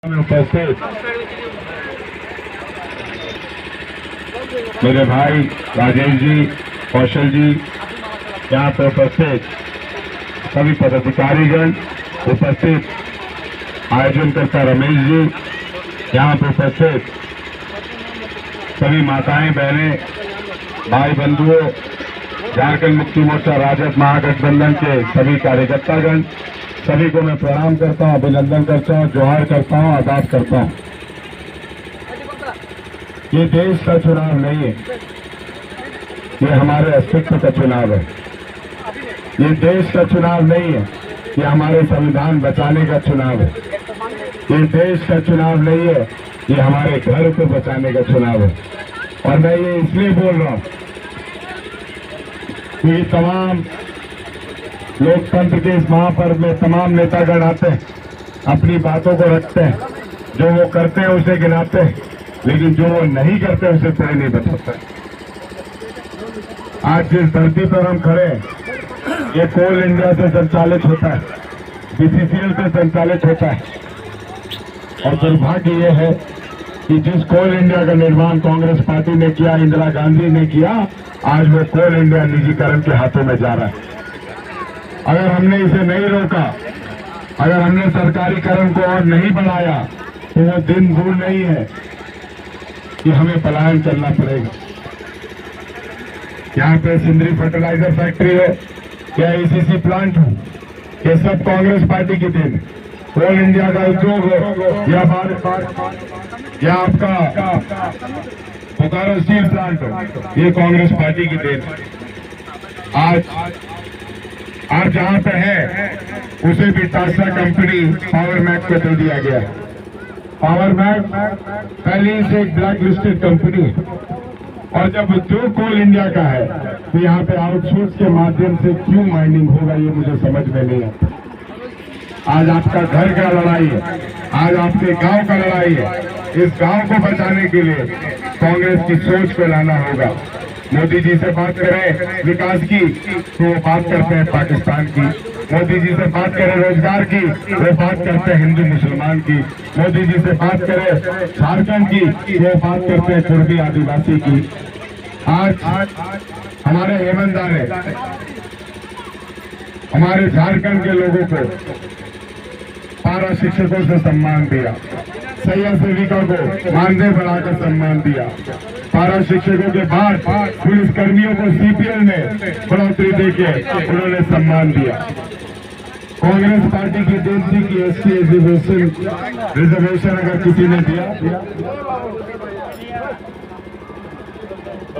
में उपस्थित मेरे भाई राजेश जी, कौशल जी, यहाँ पे उपस्थित सभी पदाधिकारीगण, उपस्थित आयोजनकर्ता रमेश जी, यहाँ पे उपस्थित सभी माताएं, बहनें, भाई बंधुओं, झारखंड मुक्ति मोर्चा राजद महागठबंधन के सभी कार्यकर्तागण, सभी को मैं प्रणाम करता हूं, अभिनंदन करता हूं, जोहार करता हूं, आदाब करता हूं। ये देश का चुनाव नहीं है, ये हमारे अस्तित्व का चुनाव है। ये देश का चुनाव नहीं है, ये हमारे संविधान बचाने का चुनाव है। ये देश का चुनाव नहीं है, ये हमारे घर को बचाने का चुनाव है। और मैं ये इसलिए बोल रहा हूं कि तमाम लोकतंत्र के इस महापर्व में तमाम नेतागण आते हैं, अपनी बातों को रखते हैं, जो वो करते हैं उसे गिनाते हैं, लेकिन जो वो नहीं करते उसे कोई नहीं बताता। आज जिस धरती पर हम खड़े हैं, ये कोल इंडिया से संचालित होता है, बीसीसीएल से संचालित होता है। और दुर्भाग्य ये है कि जिस कोल इंडिया का निर्माण कांग्रेस पार्टी ने किया, इंदिरा गांधी ने किया, आज वो कोल इंडिया निजीकरण के हाथों में जा रहा है। अगर हमने इसे नहीं रोका, अगर हमने सरकारीकरण को और नहीं बढ़ाया, तो वो दिन दूर नहीं है कि हमें पलायन करना पड़ेगा। यहाँ पे सिंदरी फर्टिलाइजर फैक्ट्री हो या एसीसी प्लांट हो, ये सब कांग्रेस पार्टी की देन। कोल इंडिया का उद्योग हो या या आपका बोकारो स्टील प्लांट हो, ये कांग्रेस पार्टी की देन। आज जहां पे है उसे भी टाटा कंपनी पावर मैक को दे दिया गया। पावर मैक पहले से एक ब्लैक लिस्टेड कंपनी है, और जब उद्योग कोल इंडिया का है तो यहाँ पे आउटसोर्स के माध्यम से क्यों माइनिंग होगा, ये मुझे समझ में नहीं आता। आज आपका घर का लड़ाई है, आज आपके गांव का लड़ाई है। इस गांव को बचाने के लिए कांग्रेस की सोच को लाना होगा। मोदी जी से बात करें विकास की तो वो बात करते हैं पाकिस्तान की। मोदी जी से बात करें रोजगार की, वो बात करते हैं हिंदू मुसलमान की। मोदी जी से बात करें झारखंड की, वो बात करते हैं कुर्मी आदिवासी की। आज हमारे हेमंत ने हमारे झारखंड के लोगों को पारा शिक्षकों से सम्मान दिया, सैया सेविका को मानदेय बढ़ाकर सम्मान दिया। पारा शिक्षकों के बाद पुलिस कर्मियों को सीपीएल ने बढ़ोतरी देके उन्होंने सम्मान दिया। कांग्रेस पार्टी की देन थी कि एसटी रिजर्वेशन अगर किसी ने दिया,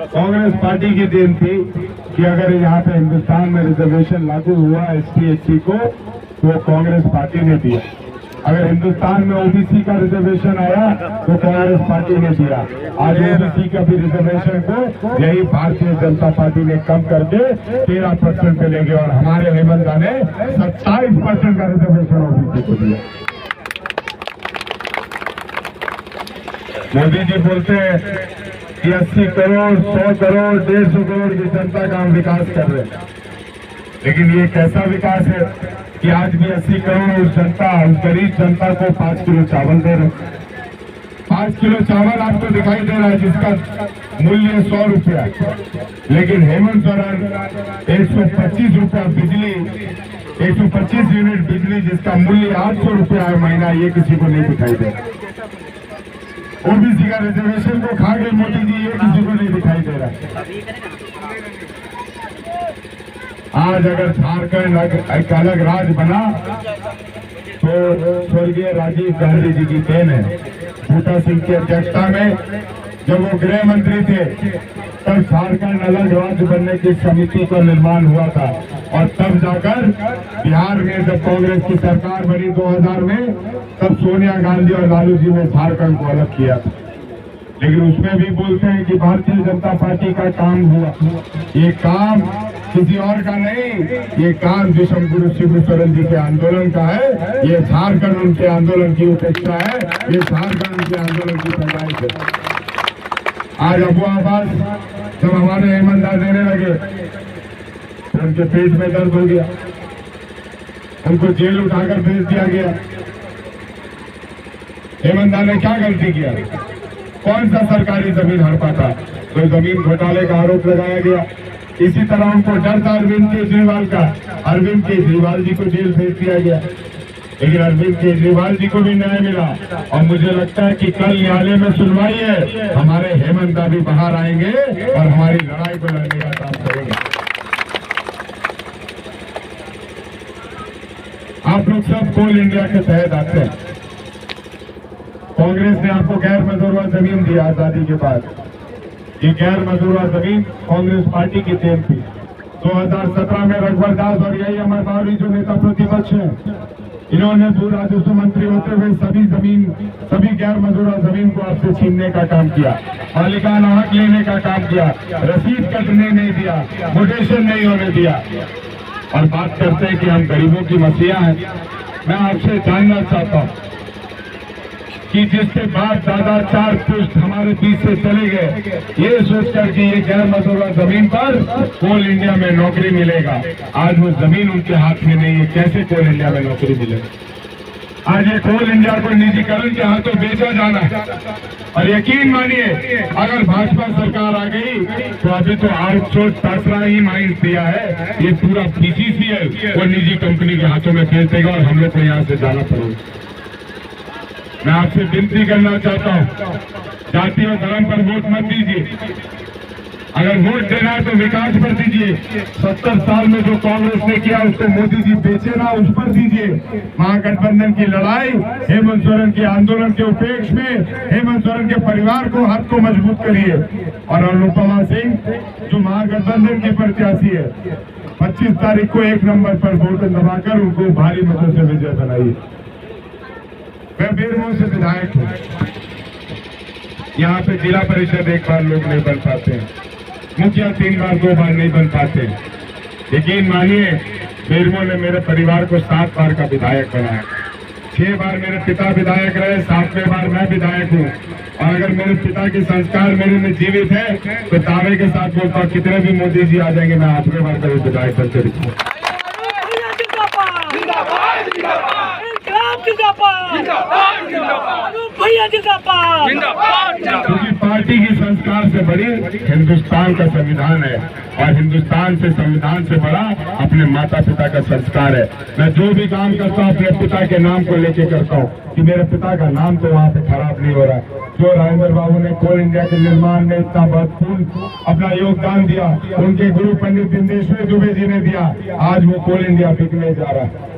कांग्रेस पार्टी की देन थी कि अगर यहाँ पे हिंदुस्तान में रिजर्वेशन लागू हुआ एसटी एसटी को, वो कांग्रेस पार्टी ने दिया। अगर हिंदुस्तान में ओबीसी का रिजर्वेशन आया तो कांग्रेस पार्टी ने दिया। आज ओबीसी का भी रिजर्वेशन को यही भारतीय जनता पार्टी ने कम करके 13% पे ले गया, और हमारे हेमंत ने 27% का रिजर्वेशन ओबीसी को दिया। मोदी जी बोलते हैं कि 80 करोड़, 100 करोड़, 150 करोड़ की जनता का हम विकास कर रहे हैं, लेकिन ये कैसा विकास है कि आज भी 80 करोड़ उस गरीब जनता को 5 किलो चावल दे रहे। 5 किलो चावल आपको दिखाई दे रहा है जिसका मूल्य 100 रुपया, लेकिन हेमंत सोरेन 125 रुपया बिजली, 125 यूनिट बिजली जिसका मूल्य 800 रुपया है महीना, ये किसी को नहीं दिखाई दे रहा। ओबीसी का रिजर्वेशन को खा गए मोदी जी, ये किसी को नहीं दिखाई दे रहा। आज अगर झारखंड एक अलग राज्य बना तो स्वर्गीय राजीव गांधी जी की देन है। बूटा सिंह की अध्यक्षता में जब वो गृह मंत्री थे, तब झारखंड अलग राज्य बनने की समिति का निर्माण हुआ था, और तब जाकर बिहार में जब कांग्रेस की सरकार बनी 2000 में, तब सोनिया गांधी और लालू जी ने झारखंड को अलग किया था। लेकिन उसमें भी बोलते हैं कि भारतीय जनता पार्टी का काम हुआ। ये काम किसी और का नहीं, ये काम विश्वगुरु शिबू सोरेन जी के आंदोलन का है। ये झारखंड उनके आंदोलन की उपेक्षा है, ये झारखंड उनके आंदोलन की पैदाइश है। आज अफवाह आवाज जब हमारे हेमंत देने लगे तो उनके पेट में दर्द हो गया, उनको जेल उठाकर भेज दिया गया। हेमंत ने क्या गलती किया? कौन सा सरकारी जमीन हड़पा था? तो जमीन घोटाले का आरोप लगाया गया। इसी तरह उनको डर था अरविंद केजरीवाल का, अरविंद केजरीवाल जी को जेल भेज दिया गया। लेकिन अरविंद केजरीवाल जी को भी न्याय मिला और मुझे लगता है कि कल न्यायालय में सुनवाई है, हमारे हेमंत भी बाहर आएंगे और हमारी लड़ाई को लड़ने का काम करेंगे। आप लोग सब कोल इंडिया के तहत आते हैं। कांग्रेस ने आपको गैर मजरूआ जमीन दी आजादी के बाद। ये गैर मजरूआ जमीन कांग्रेस पार्टी की देन थी। 2017 में रघुवर दास और यही अमर बावरी जो नेता प्रतिपक्ष हैं, इन्होंने भू राजस्व मंत्री होते हुए सभी गैर मजरूआ जमीन को आपसे छीनने का काम किया, मालिकाना हक लेने का काम किया, रसीद कटने नहीं दिया, म्यूटेशन नहीं होने दिया और बात करते हैं कि हम गरीबों की मसीहा हैं। मैं आपसे जानना चाहता हूं कि जिसके बाद दादा 4 पुश्त हमारे बीच से चले गए, ये सोचकर कि ये गैर मजरूआ जमीन पर कोल इंडिया में नौकरी मिलेगा, आज वो जमीन उनके हाथ में नहीं है, कैसे कोल इंडिया में नौकरी मिलेगी? आज ये कोल इंडिया को निजीकरण के हाथों बेचा जाना है। और यकीन मानिए, अगर भाजपा सरकार आ गई तो अभी तो आउटसोर्स तीसरा ही माइंड दिया है, ये पूरा बीसीसीएल वो निजी कंपनी के हाथों में भेज देगा और हम लोग को यहाँ से जाना पड़ेगा। मैं आपसे विनती करना चाहता हूं, जाति और धर्म पर वोट मत दीजिए। अगर वोट देना है तो विकास पर दीजिए। 70 साल में जो कांग्रेस ने किया उसको मोदी जी बेचे ना, उस पर दीजिए। महागठबंधन की लड़ाई, हेमंत सोरेन के आंदोलन के उपेक्ष में हेमंत सोरेन के परिवार को हाथ को मजबूत करिए। और अनुपमा सिंह जो महागठबंधन के प्रत्याशी है, 25 तारीख को 1 नंबर पर वोट दबाकर उनको भारी मतों से विजय बनाइए। मैं बेरमो से विधायक हूँ। यहाँ पे जिला परिषद एक बार लोग नहीं बन पाते हैं, मुखिया 3 बार 2 बार नहीं बन पाते। यकीन मानिए, बेरमो ने मेरे परिवार को 7 बार का विधायक बनाया। 6 बार मेरे पिता विधायक रहे, 7वें बार मैं विधायक हूँ। और अगर मेरे पिता के संस्कार मेरे में जीवित है तो दावे के साथ बोलता हूँ, कितने भी मोदी जी आ जाएंगे, मैं 8वें बार का विधायक बनकर दिखाऊंगा। क्योंकि पार्टी की संस्कार से बड़ी हिंदुस्तान का संविधान है और हिंदुस्तान से संविधान से बड़ा अपने माता पिता का संस्कार है। मैं जो भी काम करता हूँ अपने पिता के नाम को लेके करता हूँ कि मेरे पिता का नाम तो वहाँ पे खराब नहीं हो रहा है। जो राजेंद्र बाबू ने कोल इंडिया के निर्माण में इतना महत्वपूर्ण अपना योगदान दिया, उनके गुरु पंडित दिनेश्वर दुबे जी ने दिया, आज वो कोल इंडिया बिकने जा रहा है।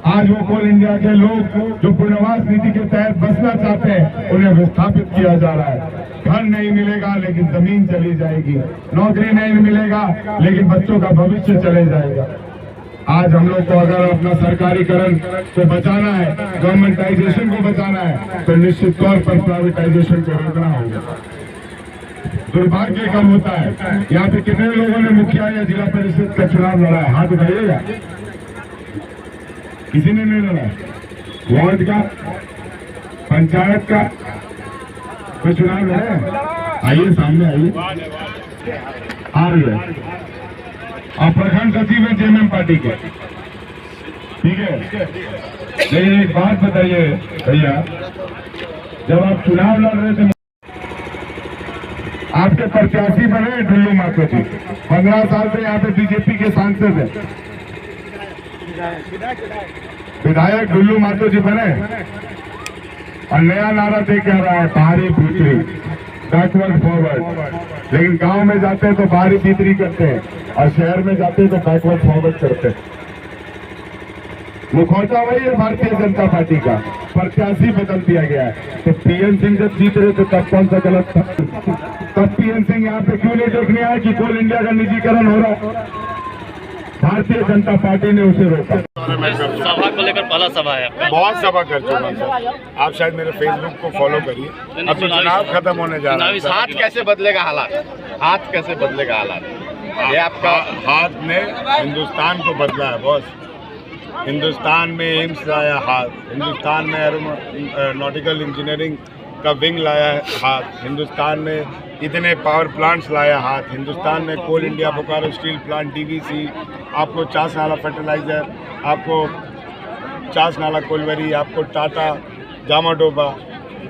आज वो कोल इंडिया के लोग जो पुनर्वास नीति के तहत बसना चाहते हैं, उन्हें विस्थापित किया जा रहा है। घर नहीं मिलेगा लेकिन जमीन चली जाएगी, नौकरी नहीं मिलेगा लेकिन बच्चों का भविष्य चले जाएगा। आज हम लोग को अगर अपना सरकारीकरण को बचाना है, गवर्नमेंटाइजेशन को बचाना है, तो निश्चित तौर पर प्राइवेटाइजेशन को रोकना होगा। दुर्भाग्य कब होता है, यहाँ पे कितने लोगों ने मुखिया या जिला परिषद का चुनाव लड़ा है? हाथ उठाइएगा। किसी ने नहीं लड़ा। वार्ड का, पंचायत का कोई चुनाव लड़ा? आइए सामने आइए। आ रही है। और प्रखंड सचिव है जेएमएम पार्टी के, ठीक है। लेकिन एक बात बताइए भैया, जब आप चुनाव लड़ रहे थे, आपके प्रत्याशी बने ढुल्लू मातो जी, 15 साल से यहाँ पे बीजेपी के सांसद है, विधायक ढुल्लू मातो जी बने और नया नारा दे कह रहा है बाहरी भीतरी, बैकवर्ड फॉरवर्ड। लेकिन गांव में जाते हैं तो बाहरी भीतरी करते हैं और शहर में जाते हैं तो बैकवर्ड फॉरवर्ड करते हैं। मुखौटा वही है भारतीय जनता पार्टी का, प्रत्याशी बदल दिया गया है। तो पीएन सिंह जब जीत रहे तो तब कौन सा गलत था? तब पीएन सिंह यहाँ पे क्यों नहीं देखने आया कि कोल इंडिया का निजीकरण हो रहा है? भारतीय जनता पार्टी ने उसे रोका। सभा को लेकर पहला सभा है आपका? बहुत सभा कर चुका सर। आप शायद मेरे फेसबुक को फॉलो करिए। अब तो चुनाव खत्म होने जा रहा है। हाथ कैसे बदलेगा हालात? हाथ कैसे बदलेगा हालात? ये आपका हाथ ने हिंदुस्तान को बदला है बॉस। हिंदुस्तान में एम्स लाया हाथ, हिंदुस्तान में एरोनॉटिकल इंजीनियरिंग का विंग लाया है हाथ, हिंदुस्तान में इतने पावर प्लांट्स लाया हाथ, हिंदुस्तान में Coal India, Bokaro steel plant, DVC, आपको चास नाला फर्टिलाइजर, आपको चास नाला कोलवरी, आपको टाटा जामाडोबा,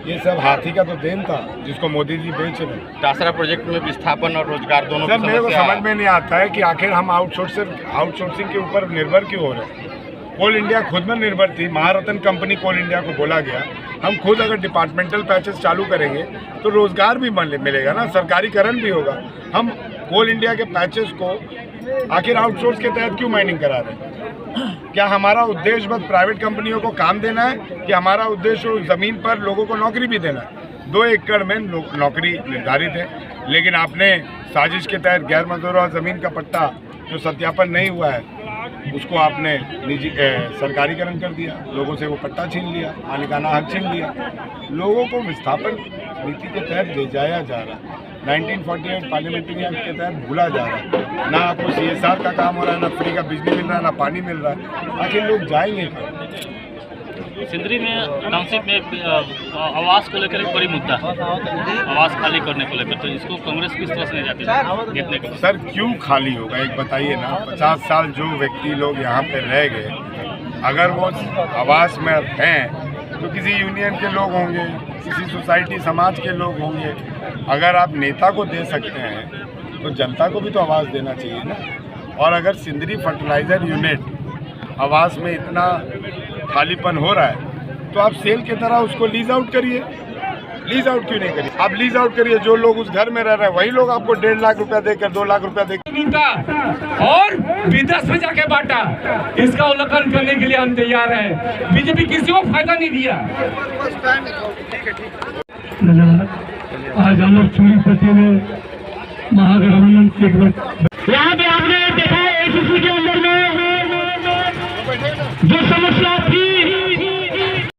ये सब हाथी का तो देन था जिसको मोदी जी बेच रहे हैं। टासरा प्रोजेक्ट में विस्थापन और रोजगार दोनों सर की मेरे को समस्या समझ में नहीं आता है कि आखिर हम आउटसोर्सिंग के ऊपर निर्भर क्यों हो रहे हैं। कोल इंडिया खुद में निर्भर थी, महारत्न कंपनी कोल इंडिया को बोला गया। हम खुद अगर डिपार्टमेंटल पैचेस चालू करेंगे तो रोजगार भी मिलेगा ना, सरकारीकरण भी होगा। हम कोल इंडिया के पैचेस को आखिर आउटसोर्स के तहत क्यों माइनिंग करा रहे हैं? क्या हमारा उद्देश्य बस प्राइवेट कंपनियों को काम देना है कि हमारा उद्देश्य उस ज़मीन पर लोगों को नौकरी भी देना है? 2 एकड़ में नौकरी निर्धारित है, लेकिन आपने साजिश के तहत गैर मंजूर ज़मीन का पट्टा जो सत्यापन नहीं हुआ है उसको आपने निजी सरकारीकरण कर दिया, लोगों से वो पट्टा छीन लिया, मालिकाना हक छीन लिया। लोगों को विस्थापन नीति के तहत ले जाया जा रहा है, 1948 पार्लियामेंट्री एक्ट के तहत भूला जा रहा है। ना आपको CSR का काम हो रहा है, ना फ्री का बिजली मिल रहा है, ना पानी मिल रहा है। आखिर लोग जाएंगे कहाँ? सिंदरी में टाउनशिप में आवास को लेकर एक बड़ी मुद्दा है, आवास खाली करने को लेकर, तो इसको कांग्रेस किस तरह से नहीं जाती है देखने को? सर क्यों खाली होगा एक बताइए ना। 50 साल जो व्यक्ति लोग यहाँ पे रह गए, अगर वो आवास में हैं तो किसी यूनियन के लोग होंगे, किसी सोसाइटी समाज के लोग होंगे। अगर आप नेता को दे सकते हैं तो जनता को भी तो आवाज़ देना चाहिए ना। और अगर सिंदरी फर्टिलाइज़र यूनिट आवास में इतना खालीपन हो रहा है तो आप सेल की तरह उसको लीज आउट करिए। लीज आउट क्यों नहीं करिए? आप लीज आउट करिए, जो लोग उस घर में रह रहे हैं वही लोग आपको 1.5 लाख रुपया देकर 2 लाख रुपया देकर और विदेश में जाके बांटा। इसका उल्लंघन करने के लिए हम तैयार हैं। बीजेपी किसी को फायदा नहीं दिया। आज हम लोग चूड़ी पट्टी में महागठबंधन से